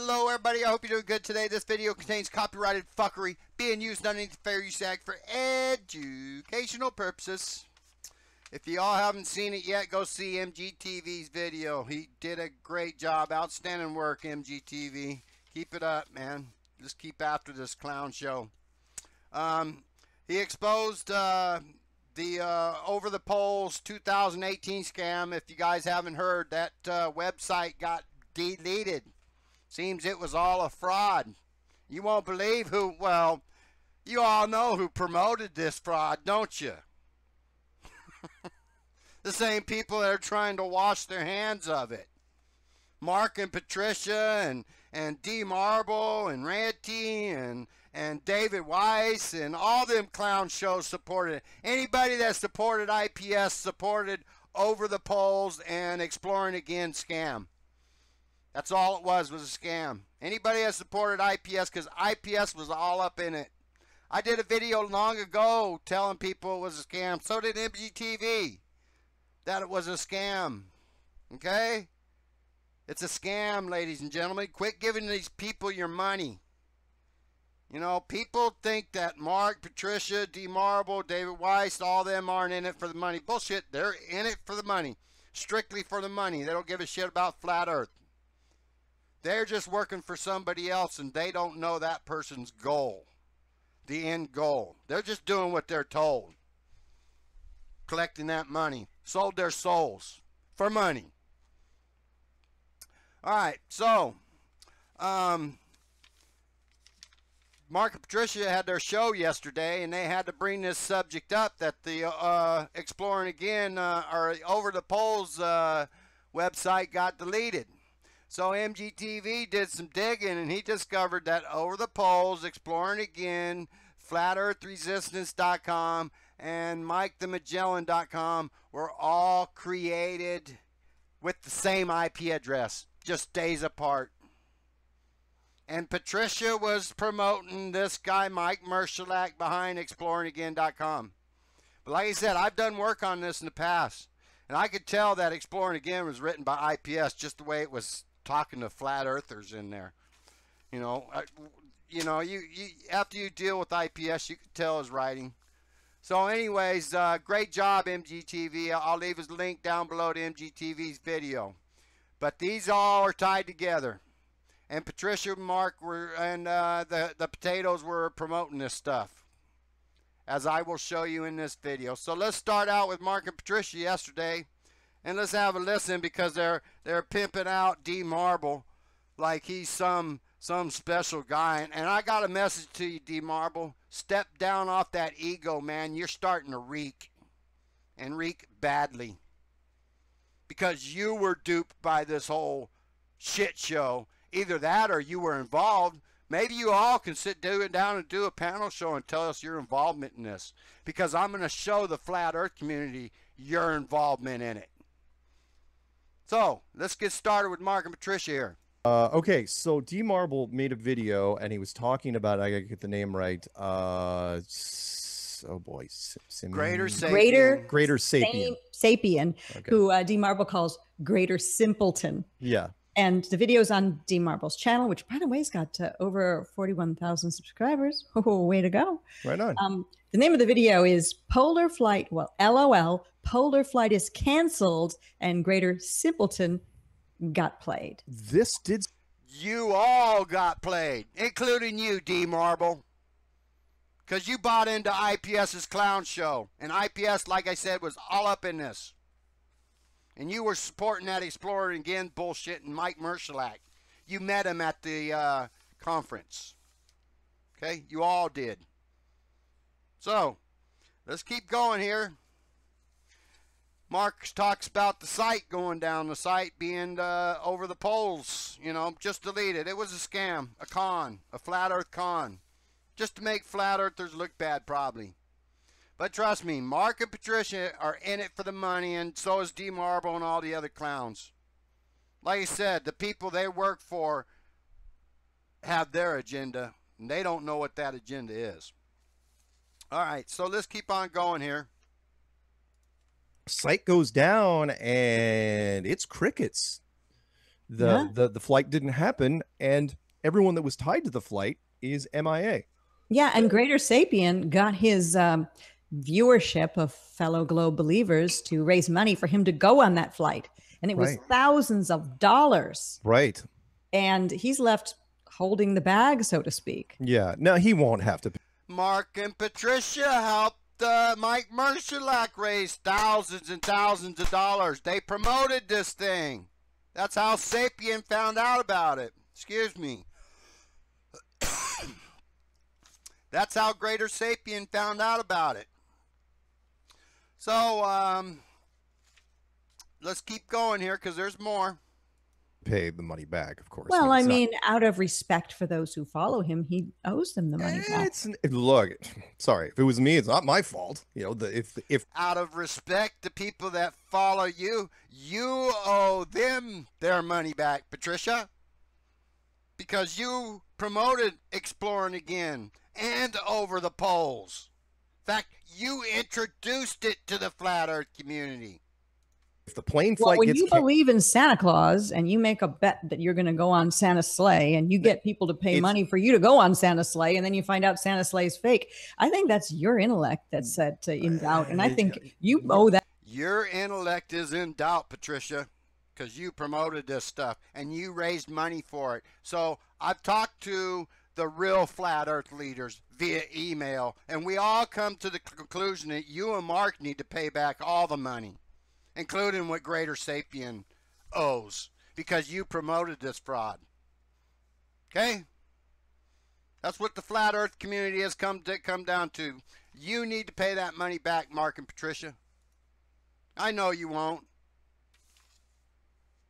Hello everybody, I hope you're doing good today. This video contains copyrighted fuckery being used underneath the Fair Use Act for educational purposes. If you all haven't seen it yet, go see MGTV's video. He did a great job. Outstanding work, MGTV. Keep it up, man. Just keep after this clown show. He exposed the Over the Polls 2018 scam. If you guys haven't heard, that website got deleted. Seems it was all a fraud. You won't believe who, well, you all know who promoted this fraud, don't you? The same people that are trying to wash their hands of it. Mark and Patricia and D Marble and Ranty and David Weiss and all them clown shows supported it. Anybody that supported IPS supported Over the Polls and Exploring Again scam. That's all it was a scam. Anybody that supported IPS, because IPS was all up in it. I did a video long ago telling people it was a scam. So did MGTV. That it was a scam. Okay? It's a scam, ladies and gentlemen. Quit giving these people your money. You know, people think that Mark, Patricia, D Marble, David Weiss, all them aren't in it for the money. Bullshit. They're in it for the money. Strictly for the money. They don't give a shit about flat earth. They're just working for somebody else, and they don't know that person's goal, the end goal. They're just doing what they're told, collecting that money. Sold their souls for money. All right, so Mark and Patricia had their show yesterday, and they had to bring this subject up that the Exploring Again or Over the Polls website got deleted. So MGTV did some digging, and he discovered that Over the Polls, Exploring Again, FlatEarthResistance.com, and MikeTheMagellan.com were all created with the same IP address, just days apart. And Patricia was promoting this guy, Mike Mershilak, behind ExploringAgain.com. But like I said, I've done work on this in the past, and I could tell that Exploring Again was written by IPS just the way it was talking to flat earthers in there. You know, after you deal with IPS, you can tell his writing. So anyways, great job, MGTV. I'll leave his link down below to MGTV's video. But these all are tied together. And Patricia and Mark were, and the potatoes were promoting this stuff, as I will show you in this video. So let's start out with Mark and Patricia yesterday. And let's have a listen, because they're pimping out D Marble like he's some special guy. And I got a message to you, D Marble. Step down off that ego, man. You're starting to reek, and reek badly, because you were duped by this whole shit show. Either that or you were involved. Maybe you all can sit down and do a panel show and tell us your involvement in this, because I'm going to show the flat earth community your involvement in it. So let's get started with Mark and Patricia here. Okay, so D Marble made a video, and he was talking about, I gotta get the name right. Oh boy, Greater Sapien. Greater Sapien. Sapien, Okay. who D Marble calls Greater Simpleton. Yeah. And the video's on D Marble's channel, which, by the way, has got over 41,000 subscribers. Oh, way to go. Right on. The name of the video is Polar Flight, well, LOL, Polar Flight is canceled and Greater Simpleton got played. This did... You all got played, including you, D Marble. Because you bought into IPS's clown show. And IPS, like I said, was all up in this. And you were supporting that Exploring Again bullshit and Mike Mershilak. You met him at the conference. Okay? You all did. So, let's keep going here. Mark talks about the site going down, the site being Over the Polls. You know, just deleted. It was a scam, a con, a flat earth con. Just to make flat earthers look bad, probably. But trust me, Mark and Patricia are in it for the money, and so is D Marble and all the other clowns. Like I said, the people they work for have their agenda, and they don't know what that agenda is. All right, so let's keep on going here. Site goes down, and it's crickets. Yeah. The flight didn't happen, and everyone that was tied to the flight is MIA. Yeah, and Greater Sapien got his viewership of fellow Globe believers to raise money for him to go on that flight. And it was Right. thousands of dollars. Right. And he's left holding the bag, so to speak. Yeah. Now he won't have to. Mark and Patricia helped Mike Mershilak raise thousands and thousands of dollars. They promoted this thing. That's how Sapien found out about it. Excuse me. That's how Greater Sapien found out about it. So, let's keep going here because there's more. Pay the money back, of course. Well, I it's not- mean, out of respect for those who follow him, he owes them the money back. Look, sorry, if it was me, it's not my fault. You know, if Out of respect to people that follow you, you owe them their money back, Patricia. Because you promoted Exploring Again and Over the Poles. In fact, you introduced it to the Flat Earth community. the plane Well, flight when gets you believe in Santa Claus and you make a bet that you're going to go on Santa's sleigh and you get people to pay money for you to go on Santa's sleigh and then you find out Santa's sleigh is fake, I think that's your intellect that's set in doubt. And I think you owe that. Your intellect is in doubt, Patricia, because you promoted this stuff and you raised money for it. So I've talked to the real Flat Earth leaders via email, and we all come to the conclusion that you and Mark need to pay back all the money, including what Greater Sapien owes, because you promoted this fraud. Okay? That's what the Flat Earth community has come down to. You need to pay that money back, Mark and Patricia. I know you won't.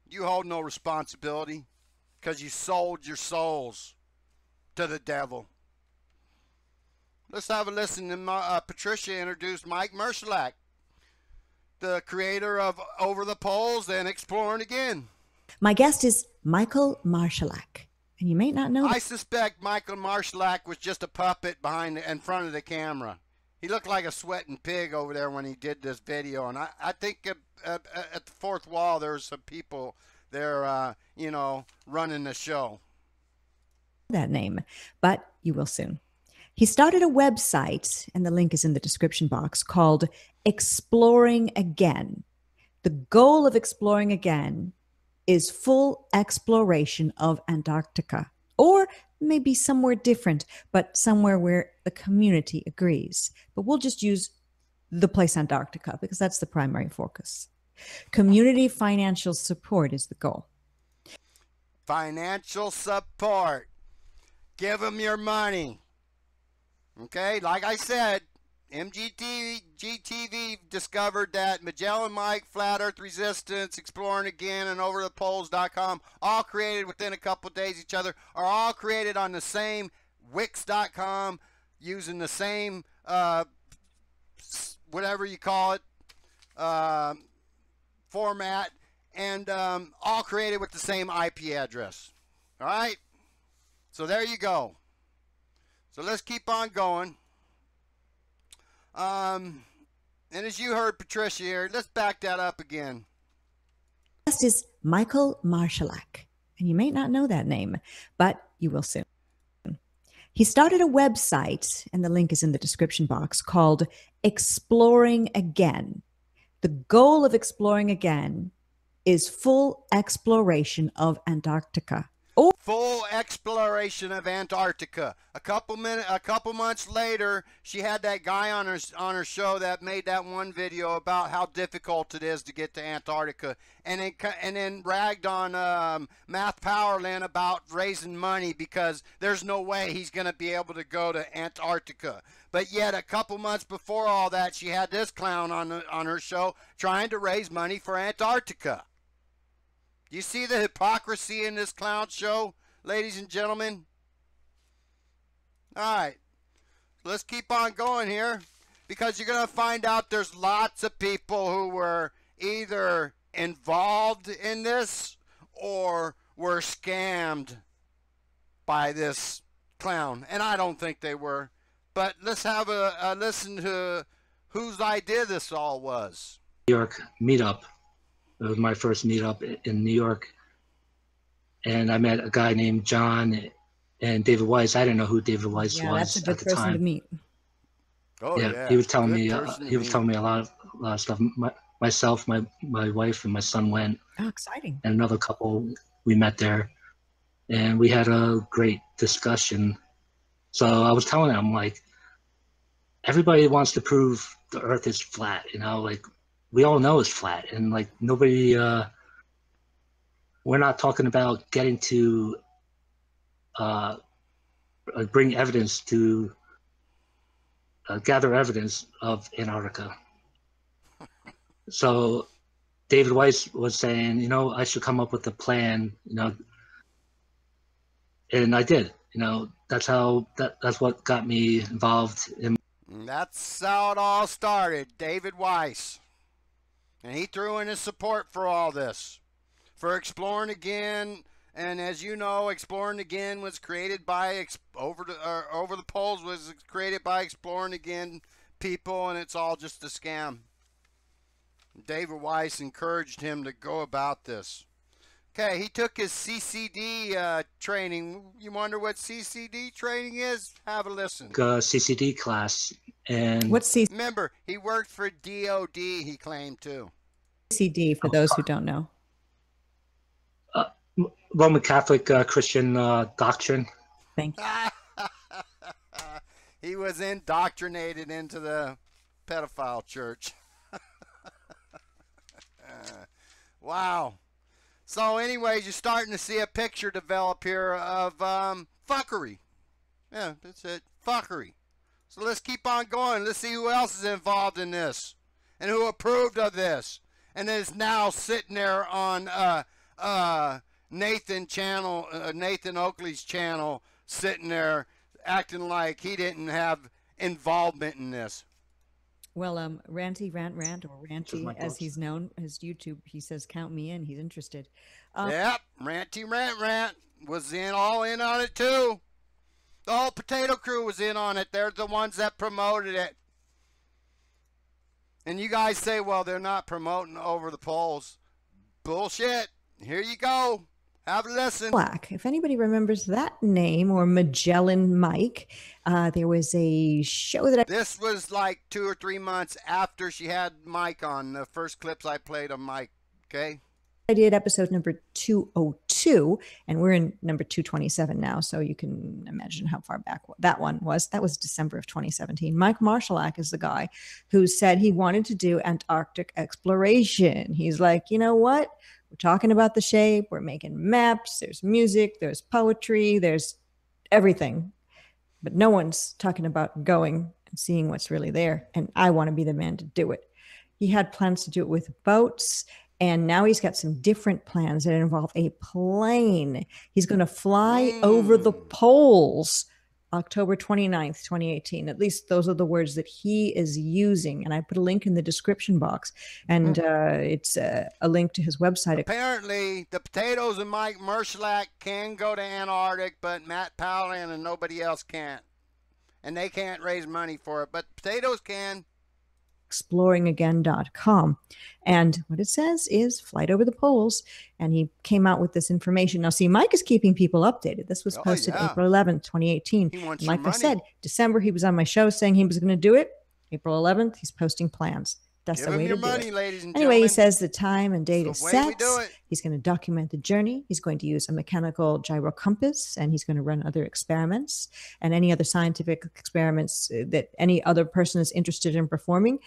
You hold no responsibility because you sold your souls to the devil. Let's have a listen to Patricia introduce Mike Mershilak, the creator of Over the Poles and Exploring Again. My guest is Michael Marshallak, and you may not know I suspect Michael Marshallak was just a puppet in front of the camera. He looked like a sweating pig over there when he did this video, and I think at the fourth wall there's some people there, running the show. that name, but you will soon. He started a website, and the link is in the description box, called Exploring Again. The goal of Exploring Again is full exploration of Antarctica, or maybe somewhere different, but somewhere where the community agrees. But we'll just use the place Antarctica because that's the primary focus. Community financial support is the goal. Financial support. Give them your money. Okay, like I said, GTV discovered that Magellan Mike, Flat Earth Resistance, Exploring Again, and OverThePoles.com, all created within a couple of days each other, are all created on the same Wix.com, using the same, whatever you call it, format, and all created with the same IP address. All right? So there you go. So let's keep on going. And as you heard Patricia here, let's back that up again. Next is Michael Marshallak, and you may not know that name, but you will soon. He started a website, and the link is in the description box, called Exploring Again. The goal of Exploring Again is full exploration of Antarctica. Full exploration of Antarctica. A couple months later, she had that guy on her show that made that one video about how difficult it is to get to Antarctica, and then ragged on Matt Powerland about raising money because there's no way he's going to be able to go to Antarctica. But yet, a couple months before all that, she had this clown on her show trying to raise money for Antarctica. You see the hypocrisy in this clown show, ladies and gentlemen? All right, let's keep on going here, because you're going to find out there's lots of people who were either involved in this or were scammed by this clown. And I don't think they were. But let's have a listen to whose idea this all was. New York meetup. It was my first meetup in New York. and I met a guy named John and David Weiss. I didn't know who David Weiss Yeah, that's a was good at the person to time. meet. Oh Yeah, he was telling good me person to he was meet. telling me a lot of stuff. Myself, my wife, and my son went, Oh, exciting. and another couple we met there, and we had a great discussion. So I was telling him, like, everybody wants to prove the Earth is flat. You know, like we all know it's flat, and like nobody. We're not talking about getting to bring evidence to gather evidence of Antarctica. So David Weiss was saying, you know, I should come up with a plan, you know, and I did. You know, that's what got me involved in. And that's how it all started. David Weiss. And he threw in his support for all this. For Exploring Again. And as you know, Exploring Again was created by Over the Poles was created by Exploring Again people, and it's all just a scam. David Weiss encouraged him to go about this. Okay, he took his CCD training. You wonder what CCD training is? Have a listen. CCD class, and What's remember, he worked for DOD. He claimed too. CCD for those who don't know? Roman Catholic Christian doctrine. Thank you. He was indoctrinated into the pedophile church. Wow. So anyways, you're starting to see a picture develop here of fuckery. Yeah, that's it. Fuckery. So let's keep on going. Let's see who else is involved in this and who approved of this and is now sitting there on Nathan Oakley's channel, sitting there acting like he didn't have involvement in this. Well, Ranty Rant or Ranty, as he's known, his YouTube, he says, count me in. He's interested. Yep, Ranty Rant was all in on it too. The whole potato crew was in on it. They're the ones that promoted it. And you guys say, well, they're not promoting Over the Poles. Bullshit. Here you go. Have a listen. Black. If anybody remembers that name, or Magellan Mike, there was a show that This was like 2 or 3 months after she had Mike on. The first clips I played of Mike. Okay. I did episode number 202, and we're in number 227 now, so you can imagine how far back that one was. That was December of 2017. Mike Marshallak is the guy who said he wanted to do Antarctic exploration. He's like, you know what? We're talking about the shape. We're making maps. There's music. There's poetry. There's everything. But no one's talking about going and seeing what's really there. And I want to be the man to do it. He had plans to do it with boats. And now he's got some different plans that involve a plane. He's going to fly over the poles October 29th, 2018. At least those are the words that he is using. And I put a link in the description box. And it's a link to his website. Apparently, the Potatoes and Mike Marshallak can go to Antarctic, but Matt Paladin and nobody else can't. And they can't raise money for it, but Potatoes can. exploringagain.com. And what it says is flight over the poles. And he came out with this information. Now, see, Mike is keeping people updated. This was posted April 11th, 2018. He wants Like your I money. said, December, he was on my show saying he was going to do it. April 11th, he's posting plans. That's Give the him way your to money, do it. ladies and Anyway, he gentlemen. says the time and date It's is the way we set. do it. He's going to document the journey. He's going to use a mechanical gyro compass, and he's going to run other experiments and any other scientific experiments that any other person is interested in performing.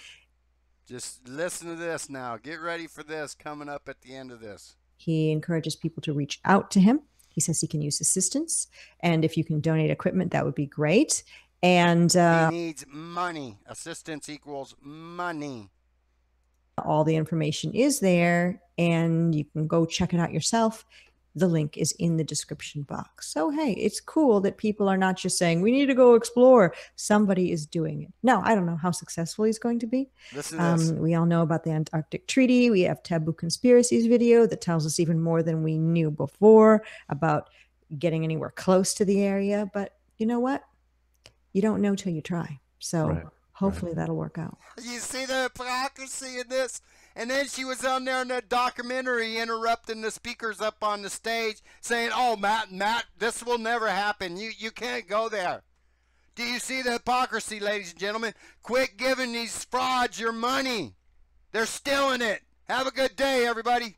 Just listen to this now. Get ready for this coming up at the end of this. He encourages people to reach out to him. He says he can use assistance, and if you can donate equipment, that would be great. And He needs money. Assistance equals money. all the information is there, and you can go check it out yourself. The link is in the description box. So, hey, it's cool that people are not just saying, we need to go explore. Somebody is doing it. Now, I don't know how successful he's going to be. Listen to this. We all know about the Antarctic Treaty. We have Taboo Conspiracies video that tells us even more than we knew before about getting anywhere close to the area. But you know what? You don't know till you try. So hopefully that'll work out. You see the hypocrisy in this? And then she was on there in the documentary interrupting the speakers up on the stage saying, oh, Matt, this will never happen. You can't go there. Do you see the hypocrisy, ladies and gentlemen? Quit giving these frauds your money. They're stealing it. Have a good day, everybody.